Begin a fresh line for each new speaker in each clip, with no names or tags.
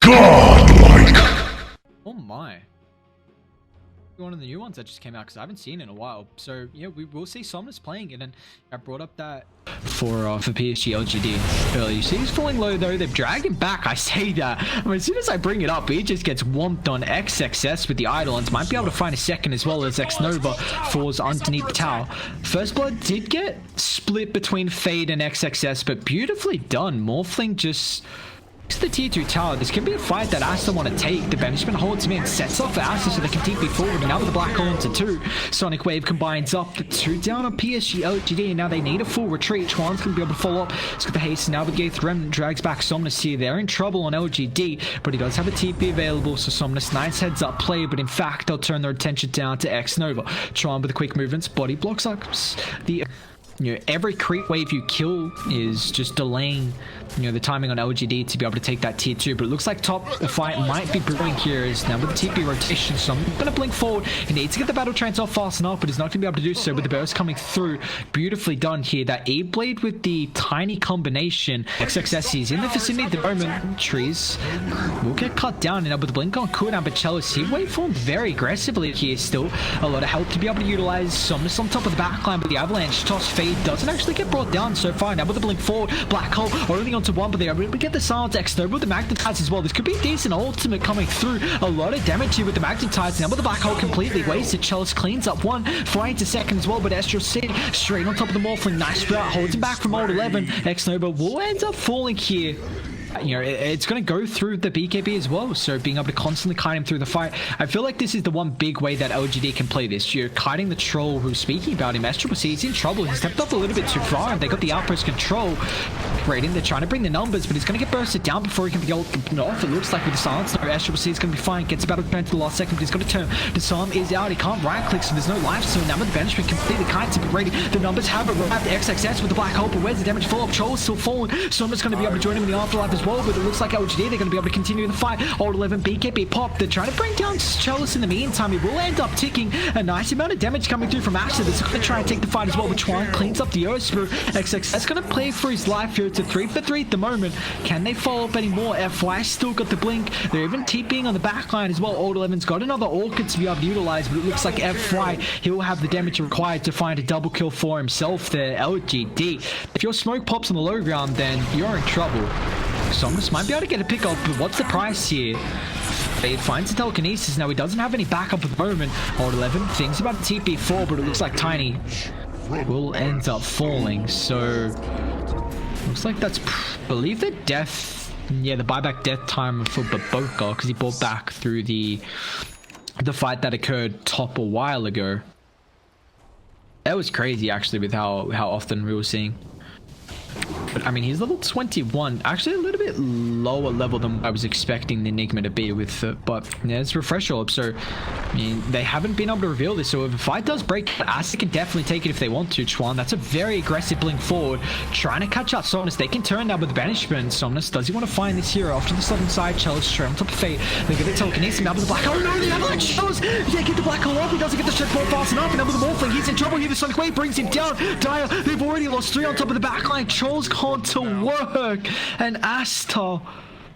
Godlike!
Oh my. One of the new ones that just came out because I haven't seen it in a while. So yeah, we will see Somnus playing it, and I brought up that for PSG.LGD earlier. You see he's falling low though. They've dragged him back. I say that. I mean, as soon as I bring it up, he just gets whomped on XXS with the Eidolons. Might be able to find a second as well as X-Nova falls underneath the tower. First blood did get split between Fade and XXS, but beautifully done. Morphling just the tier 2 tower. This can be a fight that Aster want to take. The banishment holds him in, sets off for Aster so they can TP forward. And now with the black hole into 2, Sonic Wave combines up the 2 down on PSG.LGD, and now they need a full retreat. Chuan's going to be able to follow up. He's got the haste, and now the Gaith Remnant drags back Somnus here. They're in trouble on LGD, but he does have a TP available, so Somnus, nice heads up play, but in fact they'll turn their attention down to X-Nova. Chuan with the quick movements, body blocks up the... every creep wave you kill is just delaying, the timing on LGD to be able to take that tier 2. But it looks like top fight might be brewing here. Is now with the TP rotation, so I'm going to blink forward. He needs to get the battle trance off fast enough, but he's not going to be able to do so with the burst coming through. Beautifully done here. That E-Blade with the tiny combination. XXS is in the vicinity at the moment. Trees will get cut down, and with the blink on cooldown, but Chalice, he waveformed very aggressively here still. A lot of health to be able to utilize. Somnus on top of the backline, but the avalanche toss Fade doesn't actually get brought down so far. Now with the blink forward, Black Hole only onto 1, but they're able to get the silence. X-Nova with the magnetize as well. This could be a decent ultimate coming through. A lot of damage here with the magnetize. Now with the Black Hole completely wasted. Chalice cleans up 1, flying to second as well, but Aster sitting straight on top of the Morphling. Nice sprout, holds him back from old 11. X-Nova will end up falling here. It's going to go through the BKB as well, so being able to constantly kite him through the fight. I feel like this is the one big way that LGD can play this. You're kiting the troll who's speaking about him. SCCC is in trouble. He stepped up a little bit too far, and they got the outpost control. Raiden, they're trying to bring the numbers, but he's going to get bursted down before he can be off. It looks like with the silence, no, SCCC is going to be fine. Gets about to turn to the last second, but he's going to turn. Disarm is out. He can't right click, so there's no life. So now with the banishment completely kites him, but Raiden, the numbers have arrived. XXS with the black hole, but where's the damage fall up? Troll is still falling. Someone's going to be able to join him in the afterlife as well, but it looks like LGD, they're going to be able to continue the fight. Old 11 BKB pop. They're trying to bring down Chalice in the meantime. He will end up ticking a nice amount of damage coming through from Aster. They're going to try and take the fight as well, but Chuan cleans up the Earth Spirit. XXS going to play for his life here. It's a 3 for 3 at the moment. Can they follow up anymore? FY still got the blink. They're even TPing on the backline as well. Old 11's got another Orchid to be able to utilize, but it looks like FY, he'll have the damage required to find a double kill for himself there. LGD. If your smoke pops on the low ground, then you're in trouble. Somnus might be able to get a pick up, but what's the price here? Fade finds the telekinesis. Now he doesn't have any backup at the moment. Old 11 thinks about the TP4, but it looks like Tiny will end up falling. So looks like that's, I believe, the death. Yeah, the buyback death time for Baboka, because he bought back through the fight that occurred top a while ago. That was crazy actually with how often we were seeing. But I mean, he's level 21, actually a little bit lower level than I was expecting the Enigma to be with, but yeah, it's refresh orb, so I mean, they haven't been able to reveal this, so if a fight does break, Aster can definitely take it if they want to. Chuan, that's a very aggressive blink forward, trying to catch out Somnus. They can turn now with the banishment. Somnus, does he want to find this hero off to the southern side? Chalice straight on top of Fate. They get the telekinesis now with the black hole. No, the avalanche shows. Yeah, get the black hole off. He doesn't get the strength ball fast enough, and now with the Morphling, he's in trouble here. The Sonic Wave brings him down. Dire, they've already lost 3 on top of the backline. Trolls can't to work, and Aster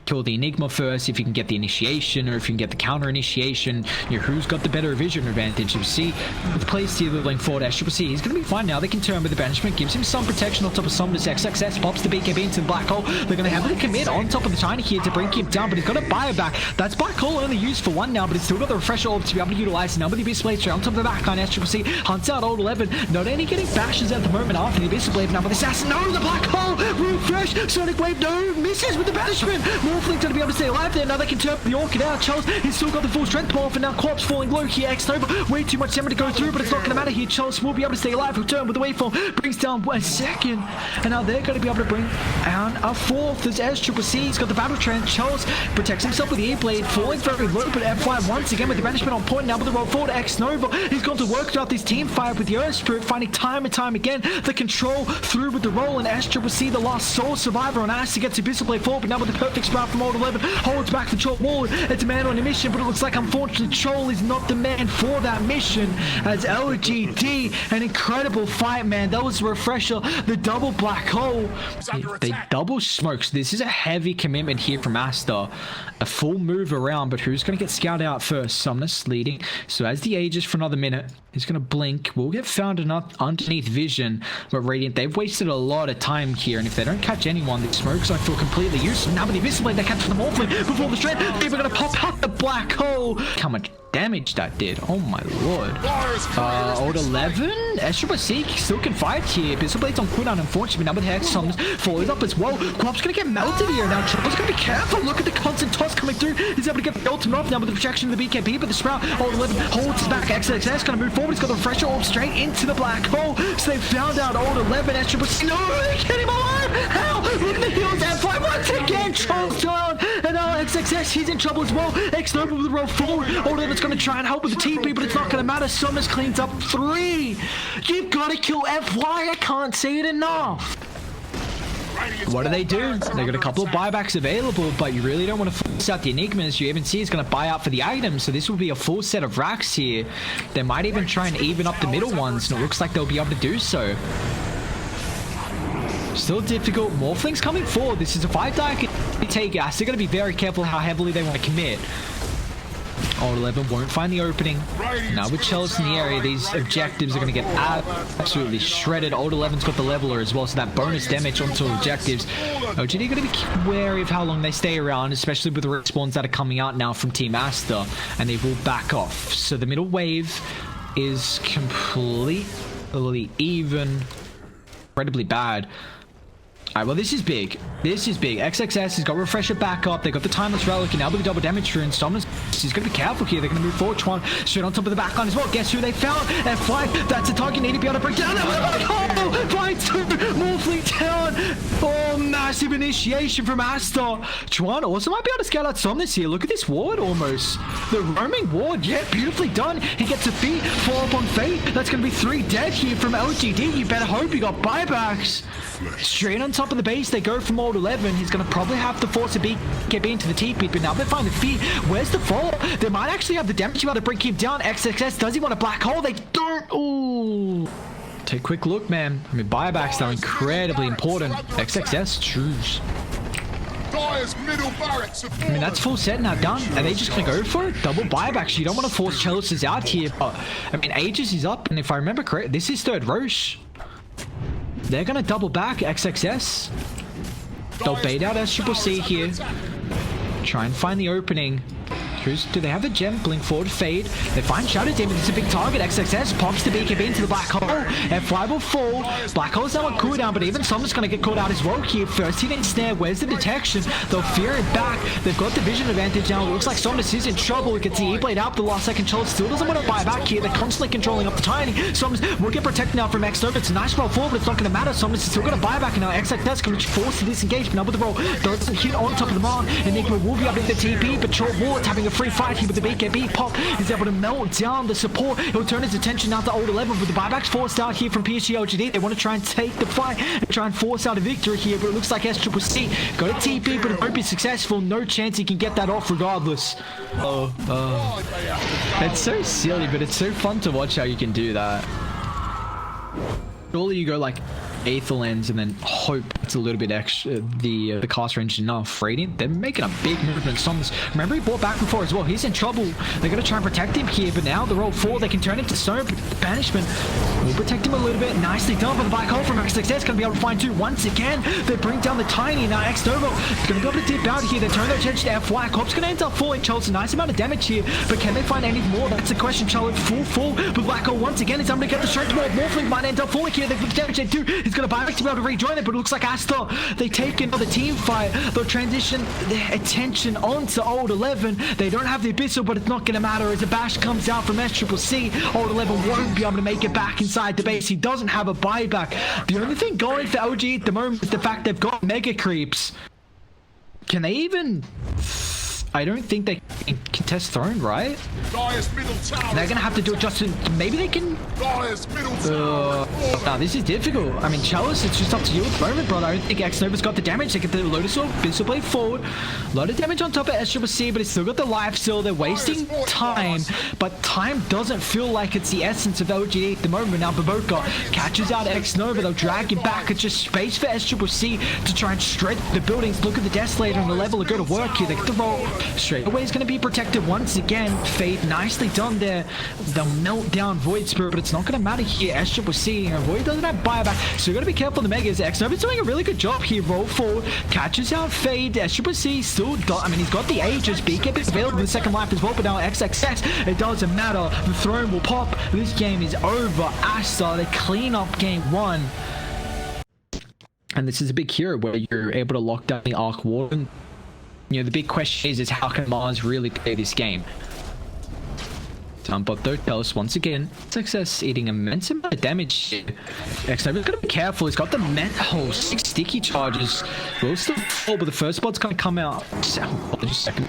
kill the Enigma first if you can get the initiation, or if you can get the counter initiation. Who's got the better vision advantage? You see the place here leveling forward. SCCC, he's going to be fine now. They can turn with the banishment, gives him some protection on top of Somnus. XXS pops the BKB into the black hole. They're going to have to commit on top of the Tiny here to bring him down, but he's got a bioback. That's black hole only used for 1 now, but it's still got the refresh orb to be able to utilize. Now with the Abyss Blade straight on top of the backline, SCCC hunts out old 11. Not only getting bashes at the moment after the Abyss Blade, now with the assassin. No, the black hole refresh. Sonic Wave, no, misses with the banishment. Morphling's going to be able to stay alive there. Now they can turn the Orchid out. Chalice, he's still got the full strength buff, and now Corpse falling low here. X-Nova, way too much damage to go through, but it's not going to matter here. Chalice will be able to stay alive. Return with the waveform, brings down 1 second, and now they're going to be able to bring down a 4th. There's SCCC, he's got the battle trend. Chalice protects himself with the E-Blade, falling very low, but F5 once again with the banishment on point. Now with the roll forward, X-Nova, he's gone to work throughout this team fight with the Earth Spirit, finding time and time again the control through with the roll, and SCCC, the last sole survivor on Aster, gets Abyss Blade forward, but now with the perfect sprout
now from Old 11. Holds back the Troll Ward. It's a man on a mission, but it looks like unfortunately Troll is not the man for that mission. As LGD, an incredible fight, man. That was a refresher. The double black hole. They double smokes. This is a heavy commitment here from Aster. A full move around, but who's going to get scouted out first? Somnus leading. So as the ages for another minute, he's going to blink. We'll get found underneath vision, but Radiant, they've wasted a lot of time here, and if they don't catch anyone, the smokes I feel completely useless. Now with the Abyssal Blade, they catch the Morphling before the Strand. They're going to pop out the black hole. How much damage that did. Oh my lord. Old 11. SCC still can fight here. Abyssal Blade's on cooldown, unfortunately. Now with Hex Summons follows up as well. Quap's gonna get melted here. Now Troll's gonna be careful. Look at the constant toss coming through. He's able to get the ultimate off now with the projection of the BKB, but the Sprout, Old 11 holds his back. XXS gonna move forward. He's got the refresher orb straight into the black hole. So they found out Old 11. SCC. No, they get him alive. How? Look at the heals and fly once again. Troll's down. And now XXS, he's in trouble as well. X Nova with the roll forward. Old 11's gonna try and help with the TP, but it's not gonna matter. Summers cleans up 3. You've got to kill FY. I can't say it enough. What do? They got a couple of buybacks available, but you really don't want to force out the Enigmas. You even see he's going to buy out for the items, so this will be a full set of racks here. They might even try and even up the middle ones, and it looks like they'll be able to do so. Still difficult. Morphlings coming forward. This is a fight that I can take. Aster going to be very careful how heavily they want to commit. Old 11 won't find the opening. Now with Chalice in the area, these objectives are going to get absolutely shredded. Old 11's got the leveler as well, so that bonus damage onto objectives. LGD going to be wary of how long they stay around, especially with the respawns that are coming out now from Team Aster, and they will back off. So the middle wave is completely even, incredibly bad. Alright, well, this is big. This is big. XXS has got Refresher back up. They got the Timeless Relic, and now with the double damage rune, Somnus is going to be careful here. They're going to move forward. Chuan straight on top of the backline as well. Guess who they found? F5. That's a target. Need to be able to break down. Oh, by 2. Morphling down. Oh, massive initiation from Aster. Chuan also might be able to scale out Somnus here. Look at this ward almost. The roaming ward. Yeah, beautifully done. He gets a feat. 4 up on Fate. That's going to be 3 dead here from LGD. You better hope he got buybacks. Straight on top of the base, they go from Old 11. He's going to probably have to force a BKB into the TP, but now they find the feet. Where's the follow? They might actually have the damage to be able to bring him down. XXS, does he want a black hole? They don't. Ooh. Take a quick look, man. I mean, buybacks are incredibly important. XXS, choose. I mean, that's full set now done. Are they just going to go for it? Double buybacks. You don't want to force Chalices out here, but I mean, Aegis is up, and if I remember correctly, this is third Roche. They're going to double back XXS. They'll bait out SCC here. Try and find the opening. Do they have a gem? Blink forward, fade. They find Shadow Demon. It's a big target. XXS pops the BKB into the black hole. F5 will fall. Black hole's now on cooldown, but even Somnus going to get caught out as well here. First hit and snare. Where's the detection? They'll fear it back. They've got the vision advantage now. It looks like Somnus is in trouble. We can see E-Blade out the last second. Charles still doesn't want to buy back here. They're constantly controlling up the Tiny. Somnus will get protected now from X Nova. It's a nice roll forward, but it's not going to matter. Somnus is still going to buy back, and now XXS can reach force to disengage. But now with the roll, doesn't hit on top of the mark. Enigma will be up in the TP, but Troll Ward's having a free fight here with the BKB pop. Is able to melt down the support. He'll turn his attention now to Old 11 with the buybacks forced out here from PSG.LGD. They want to try and take the fight and try and force out a victory here, but it looks like SCC got a TP, but it won't be successful. No chance he can get that off regardless. It's so silly, but it's so fun to watch how you can do that. Surely you go like Aether Lens and then hope it's a little bit extra, the cast range enough. Radiant, they're making a big movement. Somnus, remember he bought back before as well. He's in trouble. They're going to try and protect him here, but now the roll 4, they can turn into stone. Banishment will protect him a little bit. Nicely done by the black hole from XXS. Going to be able to find 2 once again. They bring down the Tiny. Now X Nova going to be able to dip out here. They turn their attention to FY. Corp's going to end up falling. Charles, a nice amount of damage here, but can they find any more? That's the question. Charlotte full fall, but black hole once again is able to get the strength more. Morphling might end up falling here. They put the damage they do. He's going to buy back to be able to rejoin it, but it looks like Aster, they take another team fight. They'll transition their attention onto Old 11. They don't have the Abyssal, but it's not going to matter as a bash comes out from SCC. Old 11 won't be able to make it back inside the base. He doesn't have a buyback. The only thing going for LG at the moment is the fact they've got mega creeps. Can they even
I don't think they can contest throne, right? They're gonna have to do it just in, maybe they can. Now this is difficult. I mean, Chalice, it's just up to you at the moment, brother. I don't think X-Nova's got the damage. They get the Lotus Orb, Bissell Blade forward. A lot of damage on top of SCC, but it's still got the life steal. They're wasting time, but time doesn't feel like it's the essence of LGD at the moment. Now Baboka catches out X-Nova. They'll drag him back. It's just space for SCC to try and strengthen the buildings. Look at the Desolator on the level of go to work here. They get the roll. Straight away is going to be protected once again. Fade nicely done there. They'll melt down Void Spirit, but it's not going to matter here. SCC, Void doesn't have buyback, so you got to be careful of the Megas. X-Nova's doing a really good job here. Roll forward, catches out Fade. SCC still got, I mean, he's got the Aegis. BKB is available in the second life as well, but now XXX, it doesn't matter. The throne will pop. This game is over. Aster, they clean up game 1. And this is a big hero where you're able to lock down the Arc Warden. You know, the big question is how can Mars really play this game? But though Telus once again, Success eating immense amount of damage here. X-Nova's gotta be careful. He's got the 6 sticky charges. Will still fall, but the first spot's gonna come out. Just a second.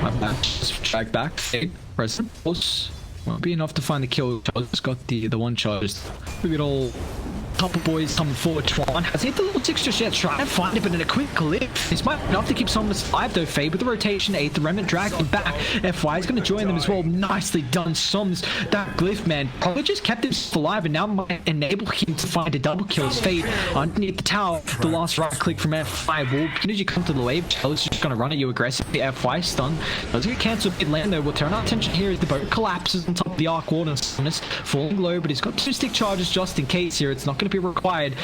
My bad. Just drag back. Present. Won't be enough to find the kill. Charles got the one charge. Look at all couple boys coming forward. Twan has hit the little 6 just yet, trying to find it, but in a quick clip. This might be enough to keep someone alive though. Fade with the rotation, 8th, the remnant drag him back. FY is going to join them as well. Nicely done. Soms, that glyph man probably just kept him alive and now might enable him to find a double kill as Fade underneath the tower. The last right click from FY will, as soon as you come to the wave, Chalice is just going to run at you aggressively. FY stun doesn't get cancelled mid lane though. We'll turn our attention here as the boat collapses on top of the Arc Warden. Falling low, but he's got 2 stick charges just in case here. It's not going to be required.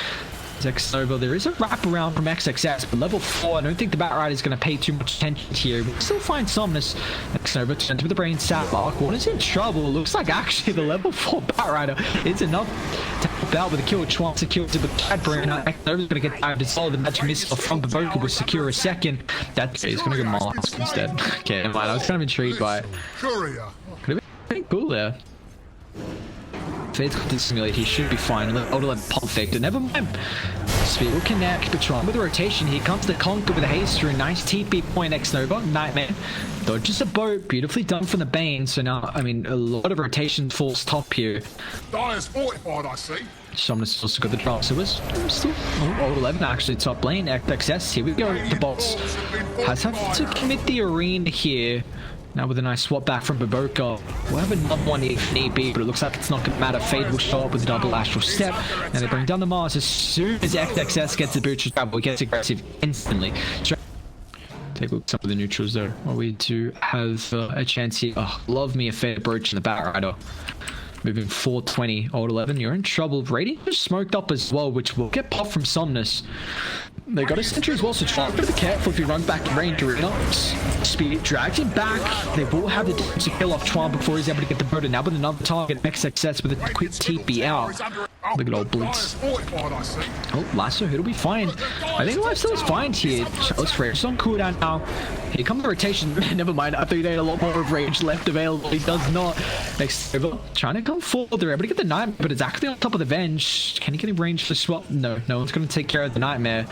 X-Nova, there is a wraparound from XXS, but level 4, I don't think the Batrider is going to pay too much attention here. We still find Somnus. X-Nova turns with the brain sap. Arc Warden's in trouble. Looks like actually the level 4 Batrider is enough to help out with a kill. Chwan secures it with Bad Brain. X-Nova's going to get dived. It's all the magic missile from Baboka will secure a second. That's he's going to go Mask instead. Okay, never mind. I was kind of intrigued by it. Could have been cool there. Fade's got to simulate, he should be fine. Auto let pump Victor, never mind. Speed will connect, Patron with the rotation. Here comes the Conquer with a haste through. Nice TP point. X-Nova, Nightmare. Dodges a boat, beautifully done from the Bane. So now, I mean, a lot of rotation falls top here.
Dyer's fortified, I see.
Somnus also got the drop, so it's still old 11 actually top lane. XXS, here we go. The bots has had to commit the arena here. Now with a nice swap back from Baboka. We'll have another one if need be, but it looks like it's not going to matter. Fade will show up with a double astral step. And they bring down the Mars as soon as XXS gets the boots travel. It gets aggressive instantly. Take a look at some of the neutrals there. Are we to have a chance here? Oh, love me a Fade Brooch in the Batrider. Moving 420, old 11. You're in trouble. Radiant just smoked up as well, which will get popped from Somnus. They got a sentry as well, so try to be careful if you run back in range arena. Speed drags him back. They will have the chance to kill off Twan before he's able to get the burden. Now with another target, XXS with a quick TP out. Look at old Blitz. Oh, Lasso, it'll be fine. I think Lifesteal is fine here. Let's Rage on cooldown now. Here comes the rotation. Never mind, I thought he had a lot more of Rage left available. He does not. Next over. Trying to come forward. They're able to get the Nightmare, but it's actually on top of the Venge. Can he get in range for the swap? No, no one's going to take care of the Nightmare.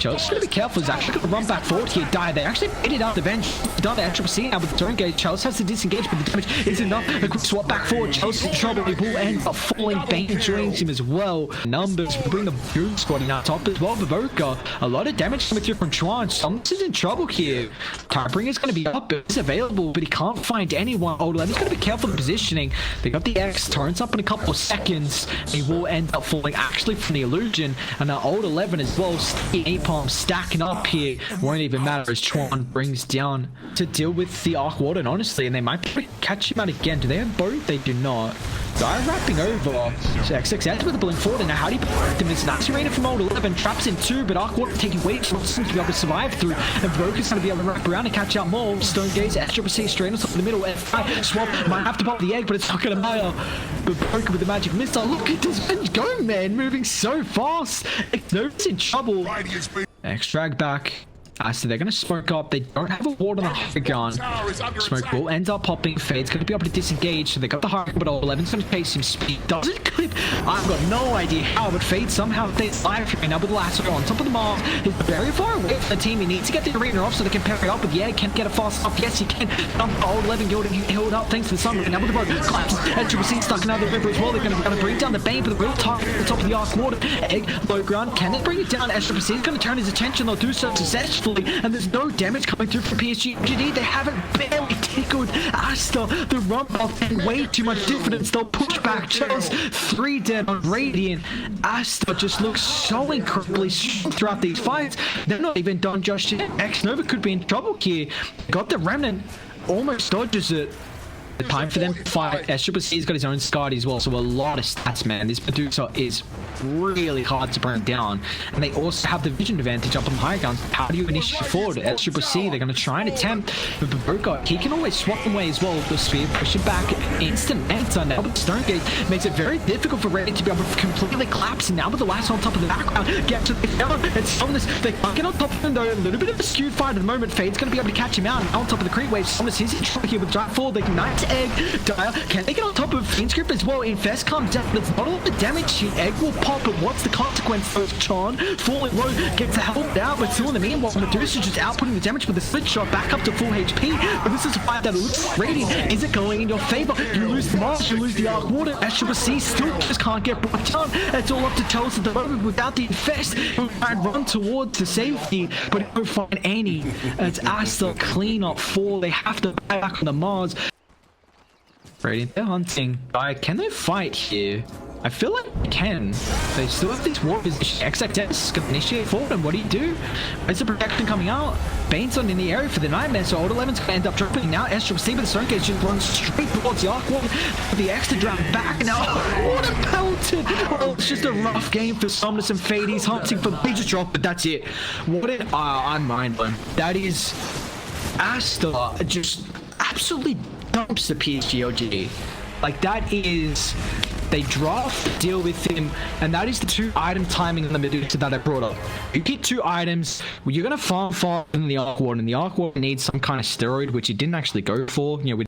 Joe's going to be careful. He's actually going to run back forward here. Die. They actually made it out the Venge. Done the XCC now with the turn gauge. Charles has to disengage, but the damage is enough. A quick swap back forward. Charles in trouble. He will end up falling. Bane joins him as well. Numbers will bring the Goon squad in out top as well. Baboka. A lot of damage coming through from Twan. Something's in trouble here. Typering is going to be up. It's available, but he can't find anyone. Old 11's going to be careful of the positioning. They got the X. Turns up in a couple of seconds. He will end up falling actually from the illusion. And now old 11 as well. Napalm stacking up here. Won't even matter as Twan brings down to deal with the Arc Warden, honestly. And they might be able to catch him out again. Do they have both? They do not. They're wrapping over. So XXS with the blink forward. And now how do you protect him? It's nice arena from old 11. Traps in 2, but Arc Warden taking way too long to be able to survive through. And Broker's going to be able to wrap around and catch out more. Stone Gaze, SCC straight on top of the middle. F5 swap might have to pop the egg, but it's not going to matter. But Broker with the magic missile. Look at this bench go, man. Moving so fast. Nova's in trouble. X drag back. So they're going to smoke up. They don't have a ward on the high ground.
Tower is under
Smoke
attack.
will end up popping. Fade's going to be able to disengage. So they got the high ground, but 11's going to chase him. Speed doesn't clip. I've got no idea how, but Fade somehow stays alive here. Now with the lasso on top of the Mars, he's very far away from the team. He needs to get the arena off so they can pair it up. But yeah, can't get it fast enough. Yes, he can. Old 11 held up thanks to the sun. Now with the boat collapse. And Triple C stuck another river as well. They're going to bring down the Bane, but the real target at the top of the arc water. Egg, low ground. Can they bring it down? As Triple C is going to turn his attention. They'll do so successfully. And there's no damage coming through from PSG.LGD. They haven't barely tickled Aster. The run off and way too much difference. They'll push back. Charles 3 dead on Radiant. Aster just looks so incredibly strong throughout these fights. They're not even done just yet. X-Nova could be in trouble here. Got the Remnant. Almost dodges it. The time for them to fight. Triple C's got his own Scotty as well, so a lot of stats, man. This Medusa is really hard to burn down, and they also have the vision advantage up on high ground. How do you initiate forward? Triple C, they're going to try and attempt, but Babuka, he can always swap them away as well. The spear push it back, instant answer. Now with Stonegate makes it very difficult for Reddit to be able to completely collapse, and now with the last on top of the background, get to the down and Somnus. They can't get on top of him though. A little bit of a skewed fight at the moment. Fade's going to be able to catch him out, and on top of the creep wave, Somnus is in trouble here with Giant Fall. They can Knight's Egg. Dire, can they get on top of Fiend's Grip as well? Infest comes down, but it's not all the damage here. Egg will pop, but what's the consequence? First Chan falling low, gets helped out, but still in the meanwhile, Medusa just outputting the damage with a split shot back up to full HP. But this is a fight that looks radiant. Is it going in your favor? You lose the Mars, you lose the Arc Water. Triple C still just can't get brought down. It's all up to Charles at the moment without the Infest. He'll try and run towards the safety, but he won't find any. It's Aster clean up 4. They have to buy back on the Mars. Radiant, they're hunting. Can they fight here? I feel like they can. They still have these war positions. XXS can initiate forward, and what do you do? Where's the protection coming out? Bane's on in the area for the Nightmare, so Old 11's gonna end up dropping now. Triple C, but the Stonegate just runs straight towards the Arc Wall. The extra drag back now. What a pelted! Well, it's just a rough game for Somnus and Fade. He's hunting for the biggest drop, but that's it. What an I'm mind blown. That is Aster just absolutely dumps the PSG.LGD. Like that is, they draft, deal with him, and that is the 2 item timing in the Medusa that I brought up. You get 2 items, well, you're gonna farm in the Arc Ward, and the Arc Ward needs some kind of steroid, which he didn't actually go for. You know,